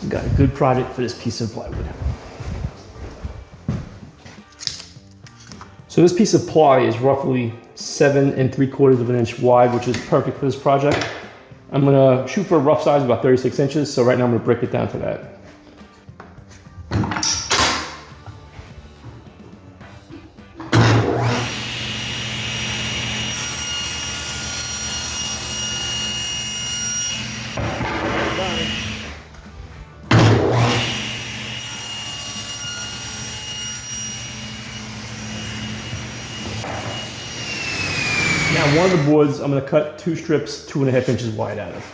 We've got a good product for this piece of plywood. So this piece of ply is roughly 7 3/4 inch wide, which is perfect for this project. I'm gonna shoot for a rough size of about 36 inches. So right now I'm gonna break it down to that. Now one of the boards I'm going to cut 2 strips 2.5 inches wide out of.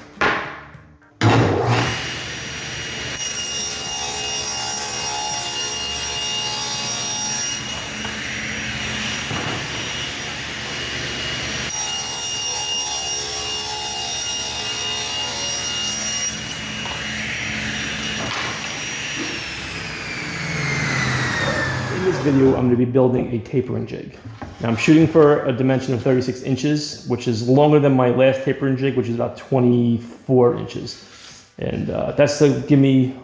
In this video I'm going to be building a tapering jig. Now I'm shooting for a dimension of 36 inches, which is longer than my last tapering jig, which is about 24 inches. And that's to give me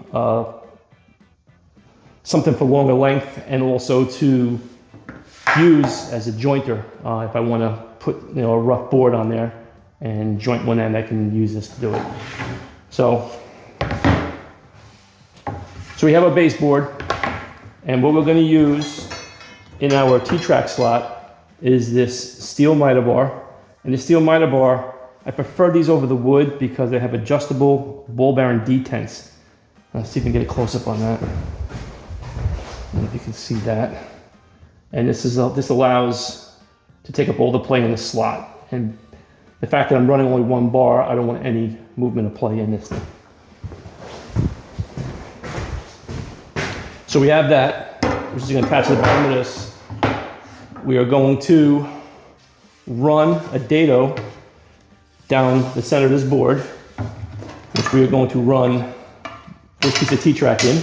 something for longer length and also to use as a jointer. If I want to put a rough board on there and joint one end, I can use this to do it. So we have a baseboard, and what we're going to use in our T-track slot is this steel miter bar. And the steel miter bar, I prefer these over the wood because they have adjustable ball bearing detents. Let's see if we can get a close up on that. I don't know if you can see that. And this allows to take up all the play in the slot. And the fact that I'm running only one bar, I don't want any movement of play in this thing. So we have that, which is going to attach to the bottom of this. We are going to run a dado down the center of this board, which we are going to run this piece of T-track in.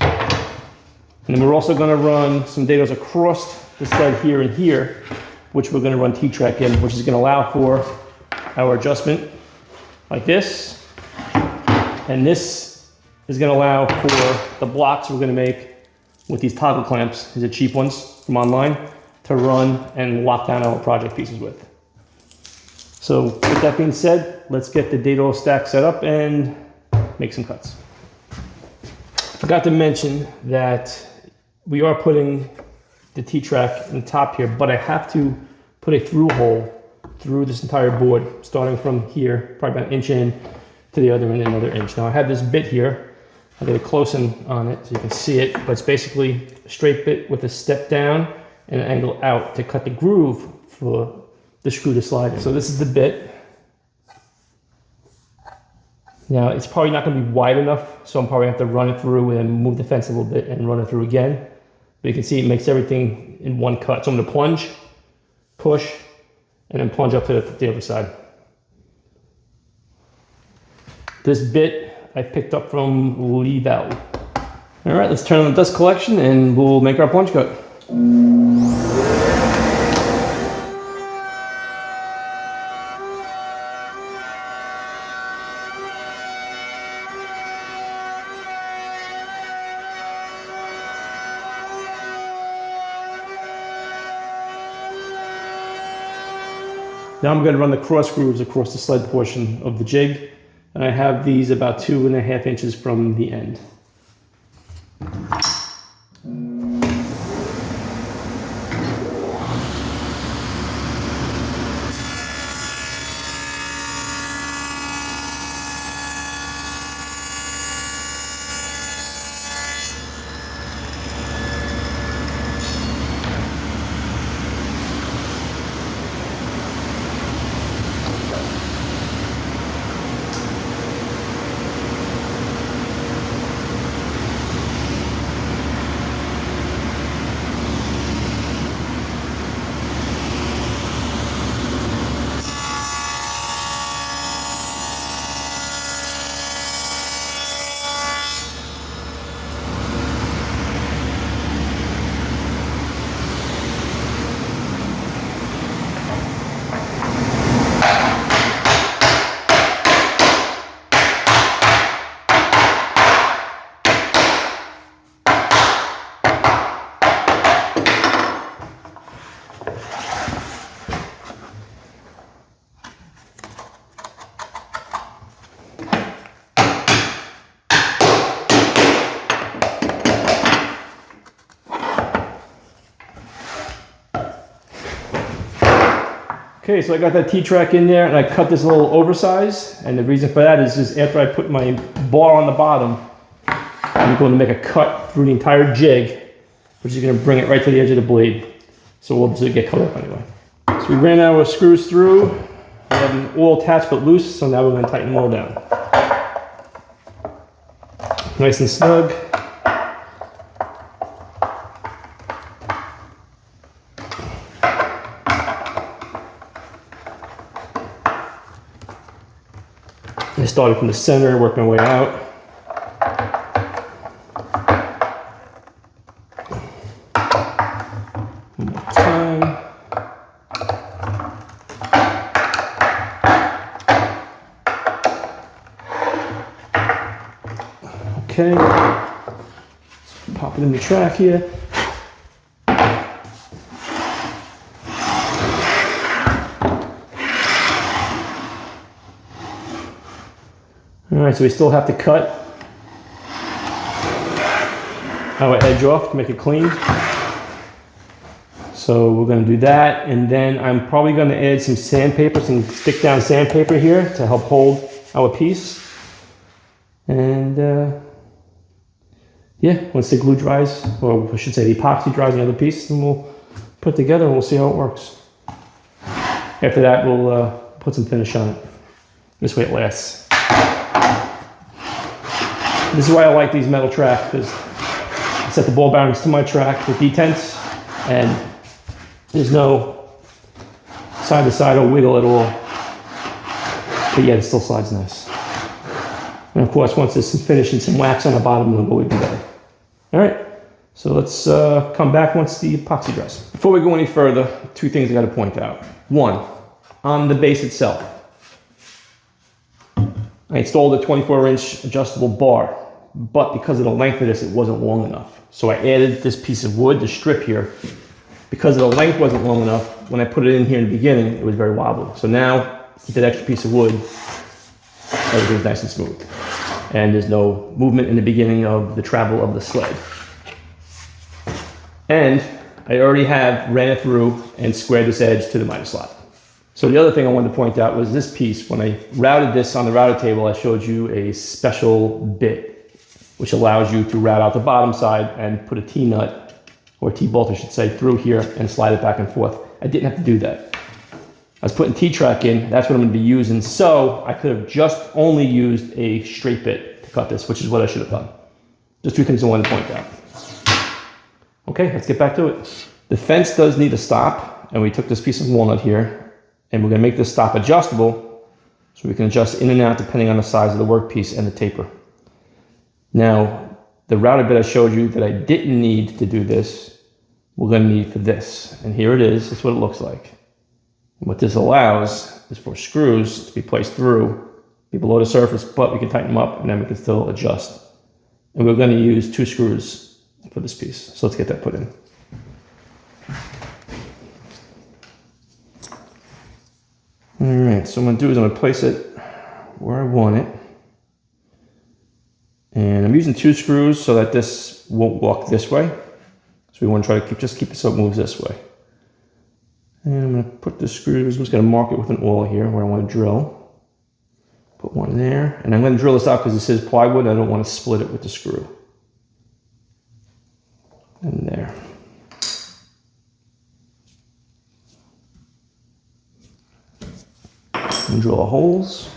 And then we're also going to run some dados across the side here and here, which we're going to run T-track in, which is going to allow for our adjustment like this. And this is going to allow for the blocks we're going to make with these toggle clamps. These are cheap ones from online to run and lock down our project pieces with. So with that being said, let's get the dado stack set up and make some cuts. Forgot to mention that we are putting the T-track in the top here, but I have to put a through hole through this entire board, starting from here, probably about 1 inch in to the other end, another inch. Now I have this bit here. I'll get a close in on it so you can see it, but it's basically a straight bit with a step down and an angle out to cut the groove for the screw to slide in. So this is the bit. Now it's probably not going to be wide enough, so I'm probably going to have to run it through and move the fence a little bit and run it through again. But you can see it makes everything in one cut. So I'm going to plunge, push, and then plunge up to the other side. This bit I picked up from Lee Valley. All right, let's turn on the dust collection and we'll make our plunge cut. Now I'm going to run the cross grooves across the sled portion of the jig. And I have these about 2.5 inches from the end. Okay, so I got that T-track in there and I cut this a little oversized. And the reason for that is just after I put my bar on the bottom, I'm going to make a cut through the entire jig, which is going to bring it right to the edge of the blade. So we'll just get cut off anyway. So we ran our screws through. We have them all attached but loose, so now we're going to tighten them all down. Nice and snug. I started from the center, worked my way out. One more time. Okay. Let's pop it in the track here. All right, so we still have to cut our edge off to make it clean. So we're going to do that, and then I'm probably going to add some sandpaper, some stick down sandpaper here to help hold our piece. And yeah, once the glue dries, or I should say the epoxy dries on the other piece, then we'll put it together and we'll see how it works. After that, we'll put some finish on it. This way it lasts. This is why I like these metal tracks, because I set the ball bearings to my track with detents, and there's no side to side or wiggle at all. But yeah, it still slides nice. And of course, once there's some finish and some wax on the bottom, it'll go even better. All right, so let's come back once the epoxy dries. Before we go any further, two things I got to point out. One, on the base itself, I installed a 24-inch adjustable bar, but because of the length of this, it wasn't long enough. So I added this piece of wood, the strip here. Because of the length wasn't long enough, when I put it in here in the beginning, it was very wobbly. So now, with that extra piece of wood, everything's nice and smooth. And there's no movement in the beginning of the travel of the sled. And I already have ran it through and squared this edge to the miter slot. So the other thing I wanted to point out was this piece. When I routed this on the router table, I showed you a special bit, which allows you to route out the bottom side and put a T-nut, or T-bolt I should say, through here and slide it back and forth. I didn't have to do that. I was putting T-track in, that's what I'm going to be using, so I could have just only used a straight bit to cut this, which is what I should have done. Just two things I wanted to point out. Okay, let's get back to it. The fence does need a stop, and we took this piece of walnut here, and we're going to make this stop adjustable, so we can adjust in and out depending on the size of the workpiece and the taper. Now, the router bit I showed you that I didn't need to do this, we're going to need for this. And here it is, that's what it looks like. And what this allows is for screws to be placed through, be below the surface, but we can tighten them up and then we can still adjust. And we're going to use 2 screws for this piece. So let's get that put in. All right, so what I'm going to do is I'm going to place it where I want it. And I'm using 2 screws so that this won't walk this way. So we want to try to keep it so it moves this way. And I'm going to put the screws, I'm just going to mark it with an awl here where I want to drill. Put one there. And I'm going to drill this out because this is plywood. I don't want to split it with the screw. And there. And drill holes.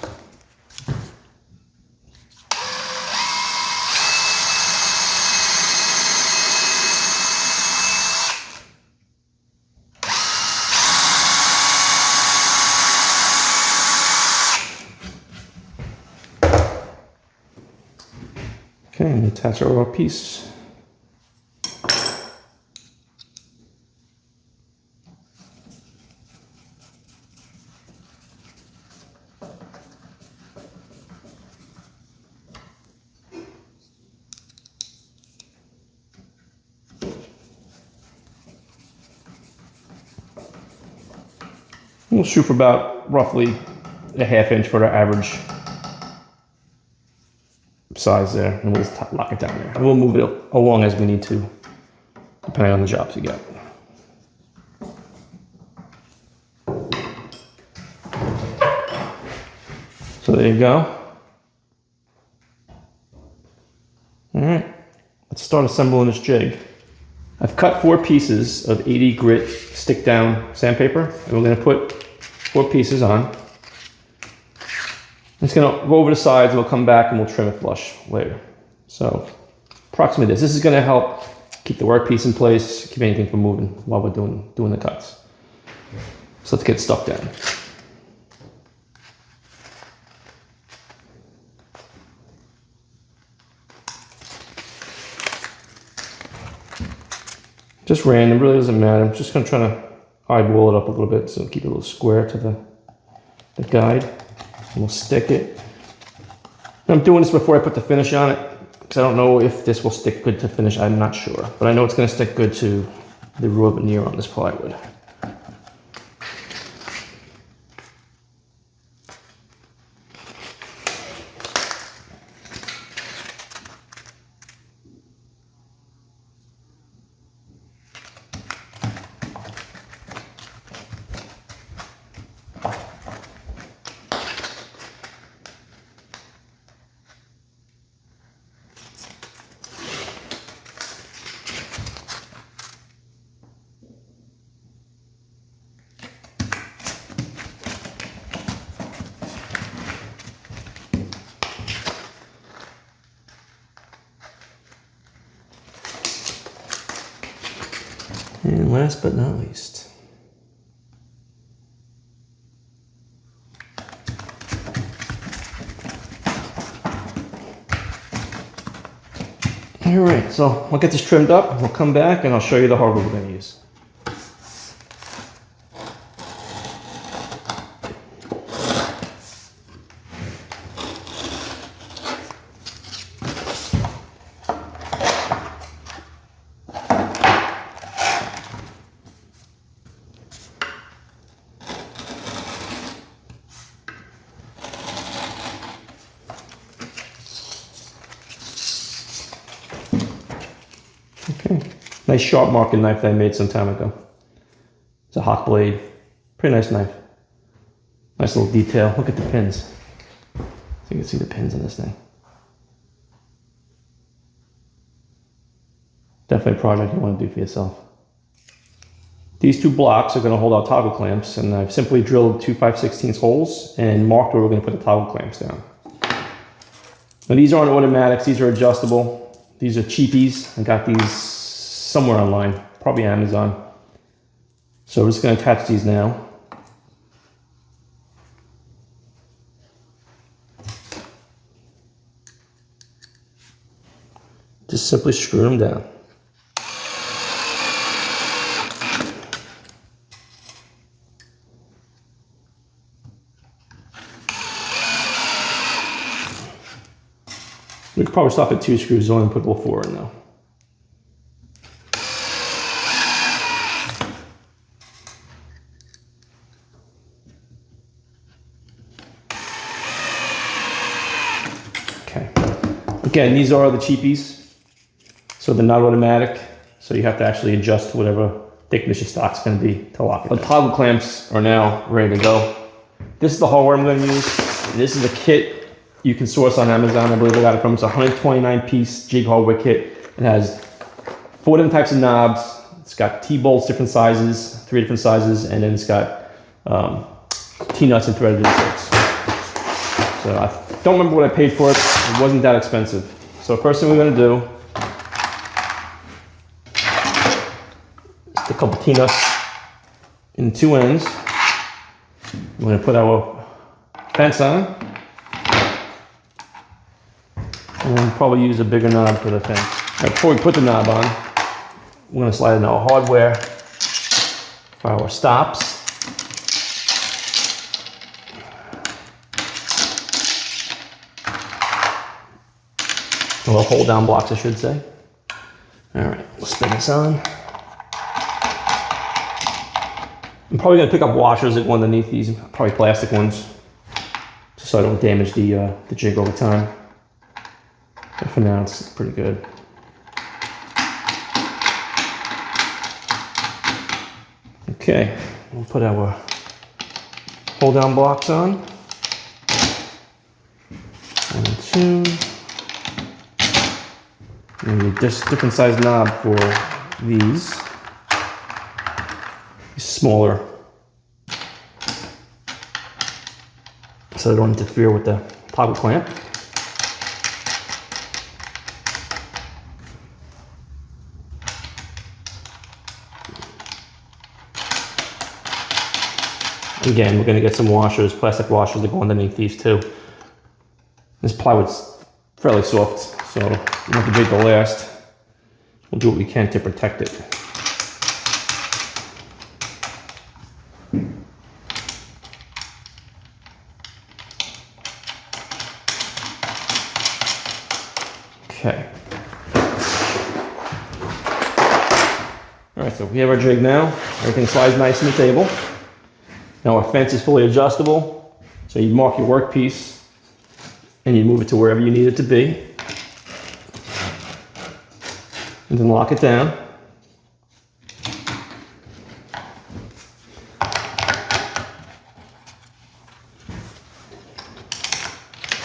Okay, and attach our piece. We'll shoot for about roughly a ½ inch for our average size there, and we'll just lock it down there. And we'll move it along as we need to, depending on the jobs we got. So there you go. All right, let's start assembling this jig. I've cut 4 pieces of 80 grit stick down sandpaper, and we're gonna put 4 pieces on. It's gonna go over the sides, and we'll come back and we'll trim it flush later. So approximately this. This is gonna help keep the workpiece in place, keep anything from moving while we're doing the cuts. So let's get stuck down. Just random, really doesn't matter. I'm just gonna try to eyeball it up a little bit so keep it a little square to the guide. And we'll stick it. And I'm doing this before I put the finish on it because I don't know if this will stick good to finish. I'm not sure, but I know it's gonna stick good to the raw veneer on this plywood. And last but not least, all right, so I'll get this trimmed up, we'll come back and I'll show you the hardwood we're going to use. Okay, nice sharp marking knife that I made some time ago. It's a hawk blade, pretty nice knife. Nice little detail. Look at the pins. So you can see the pins on this thing. Definitely a project you want to do for yourself. These 2 blocks are going to hold our toggle clamps, and I've simply drilled 2 5/16 holes and marked where we're going to put the toggle clamps down. Now these aren't automatics, these are adjustable. These are cheapies. I got these somewhere online, probably Amazon. So we're just going to attach these now. Just simply screw them down. We could probably stop at 2 screws, only put all 4 in though. Okay. Again, these are the cheapies, so they're not automatic, so you have to actually adjust whatever thickness your stock's going to be to lock it. The toggle clamps are now ready to go. This is the hardware I'm going to use. This is a kit you can source on Amazon. I believe I got it from. It's a 129-piece jig hardware kit. It has 4 different types of knobs. It's got T-bolts, different sizes, 3 different sizes, and then it's got T-nuts and threaded inserts. So I don't remember what I paid for it. It wasn't that expensive. So first thing we're going to do is a couple T-nuts in the 2 ends. We're going to put our fence on. And we'll probably use a bigger knob for the fence. Right, before we put the knob on, we're going to slide in our hardware for our stops. Or hold down blocks, I should say. All right, we'll spin this on. I'm probably going to pick up washers that go underneath these, probably plastic ones, just so I don't damage the jig over time. But for now, it's pretty good. Okay, we'll put our hold down blocks on. 1, 2. And just different size knob for these smaller, so they don't interfere with the toggle clamp. Again, we're going to get some washers, plastic washers that go underneath these too. This plywood's fairly soft, so we don't have to make it last. We'll do what we can to protect it. Okay. All right, so we have our jig now. Everything slides nice on the table. Now our fence is fully adjustable, so you mark your workpiece and you move it to wherever you need it to be. And then lock it down.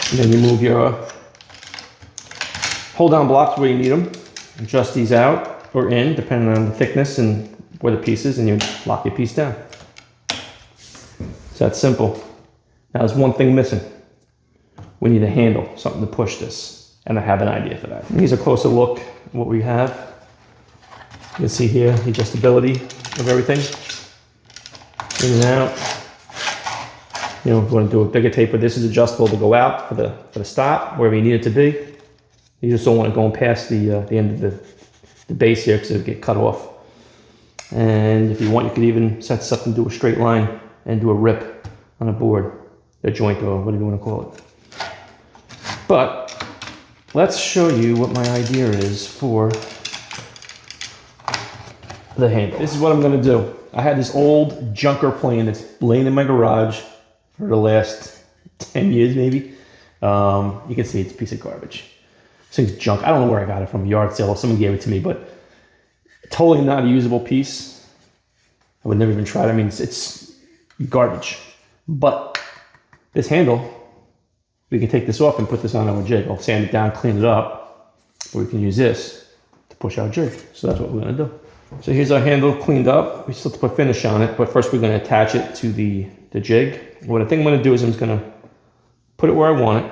And then you move your hold down blocks where you need them. Adjust these out or in, depending on the thickness and where the piece is, and you lock your piece down. It's that simple. Now there's one thing missing. We need a handle, something to push this, and I have an idea for that. Here's a closer look at what we have. You can see here the adjustability of everything. In and out. You know, if you want to do a bigger taper, this is adjustable to go out for the stop, wherever you need it to be. You just don't want it going past the end of the base here because it'll get cut off. And if you want, you could even set this up and do a straight line and do a rip on a board, a joint, or whatever you want to call it. But let's show you what my idea is for the handle. This is what I'm going to do. I had this old junker plane that's laying in my garage for the last 10 years maybe. You can see it's a piece of garbage. This thing's junk. I don't know where I got it from, a yard sale. Someone gave it to me, but totally not a usable piece. I would never even try it. I mean, it's garbage. But this handle, we can take this off and put this on our jig. I'll sand it down, clean it up, or we can use this to push our jig. So that's what we're going to do. So here's our handle cleaned up. We still have to put finish on it, but first we're going to attach it to the jig. What I think I'm going to do is I'm just going to put it where I want it.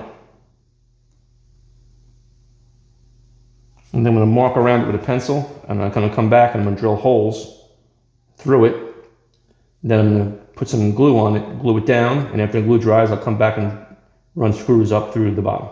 And then I'm going to mark around it with a pencil. And I'm going to come back and I'm going to drill holes through it. Then I'm going to put some glue on it, glue it down, and after the glue dries, I'll come back and run screws up through the bottom.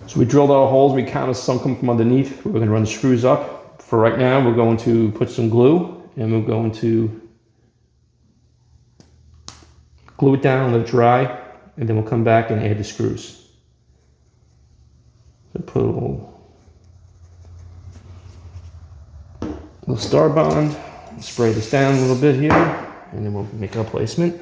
So we drilled our holes, we kind of sunk them from underneath. We're going to run the screws up. For right now, we're going to put some glue, and we're going to glue it down, let it dry, and then we'll come back and add the screws. So put a little star bond, spray this down a little bit here, and then we'll make our placement.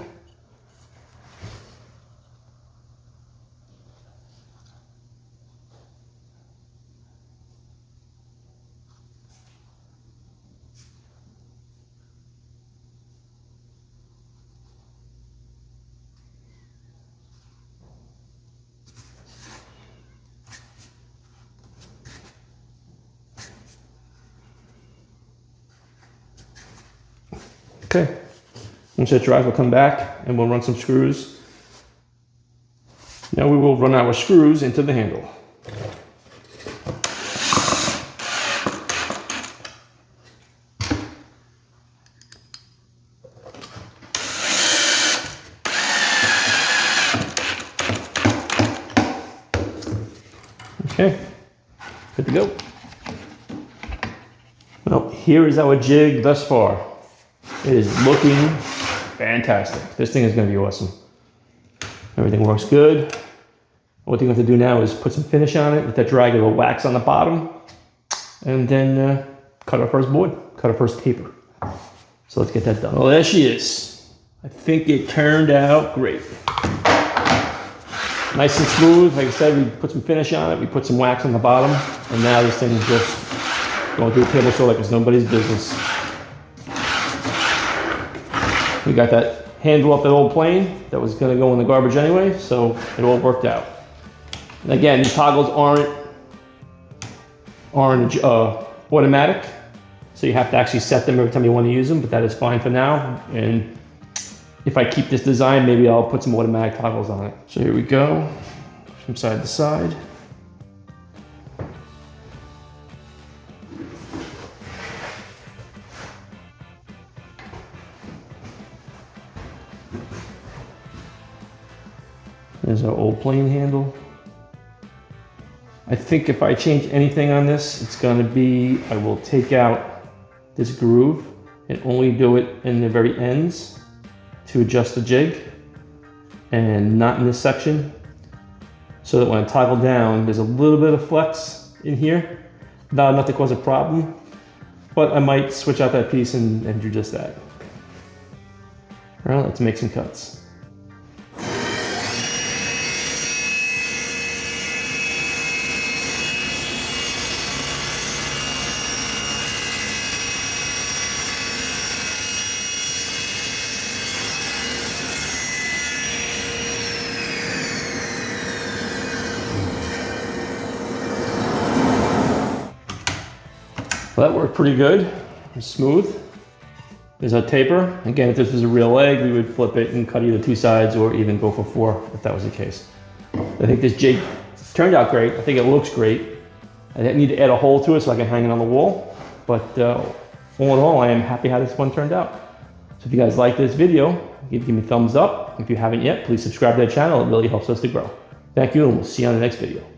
Okay, once it dries, we'll come back and we'll run some screws. Now we will run our screws into the handle. Okay, good to go. Well, here is our jig thus far. It is looking fantastic. This thing is going to be awesome. Everything works good. What thing we have to do now is put some finish on it, let that dry, get a little wax on the bottom, and then cut our first board, cut our first taper. So let's get that done. Well, there she is. I think it turned out great. Nice and smooth. Like I said, we put some finish on it. We put some wax on the bottom. And now this thing is just going through the table saw like it's nobody's business. We got that handle off that old plane that was going to go in the garbage anyway, so it all worked out. And again, these toggles aren't automatic, so you have to actually set them every time you want to use them, but that is fine for now. And if I keep this design, maybe I'll put some automatic toggles on it. So here we go, from side to side. There's our old plane handle. I think if I change anything on this, it's gonna be, I will take out this groove and only do it in the very ends to adjust the jig, and not in this section, so that when I toggle down, there's a little bit of flex in here. Not enough to cause a problem, but I might switch out that piece and do just that. All right, let's make some cuts. Well, that worked pretty good, smooth. There's a taper. Again, if this was a real leg, we would flip it and cut either 2 sides or even go for 4 if that was the case. I think this jig turned out great. I think it looks great. I need to add a hole to it so I can hang it on the wall. But all in all, I am happy how this one turned out. So if you guys like this video, give me a thumbs up. If you haven't yet, please subscribe to the channel. It really helps us to grow. Thank you, and we'll see you on the next video.